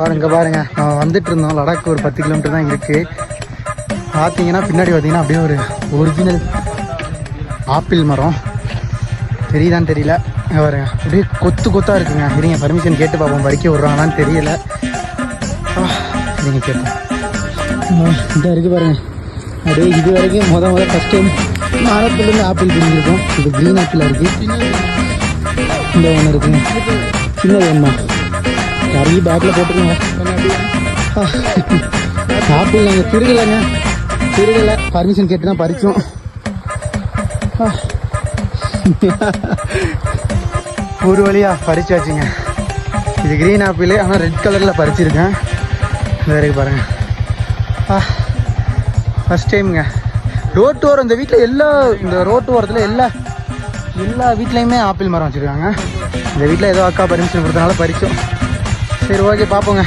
பாருங்க நான் வந்துட்டு இருந்தோம். லடாக் ஒரு 10 கிலோமீட்டர் தான் இருக்குது. பார்த்தீங்கன்னா பின்னாடி பார்த்தீங்கன்னா அப்படியே ஒரு ஒரிஜினல் ஆப்பிள் மரம் தெரியுதான்னு தெரியல. பாருங்க அப்படியே கொத்தாக இருக்குங்க. இருங்க பர்மிஷன் கேட்டு பார்ப்போம், பறிக்க விட்றாங்களான்னு தெரியல. நீங்கள் கேட்போம். இதாக இருக்குது பாருங்க. அப்படியே இது வரைக்கும் முதல் ஃபஸ்ட் டைம் மரத்துலேருந்து ஆப்பிள் பிடிங்கிருக்கோம். இது க்ரீன் ஆப்பிளாக இருக்குது. இந்த ஒன்று இருக்குங்க, சின்னது ஒன்றா நிறைய பேக்கில் போட்டுருங்க. ஆப்பிள் நாங்கள் திருகலை பர்மிஷன் கேட்டு தான் பறித்தோம். ஒரு வழியாக பறிச்சாச்சுங்க. இது க்ரீன் ஆப்பிள், ஆனால் ரெட் கலரில் பறிச்சிருக்கேன். வேறு பாருங்கள், ஃபஸ்ட் டைமுங்க. ரோட்டு ஓரம் இந்த வீட்டில் இந்த ரோட்டு ஓரத்தில் எல்லா வீட்லேயுமே ஆப்பிள் மரம் வச்சுருக்காங்க. இந்த வீட்டில் ஏதோ அக்கா பர்மிஷன் கொடுத்தனால பறித்தோம். சரி ஓகே பார்ப்போங்க.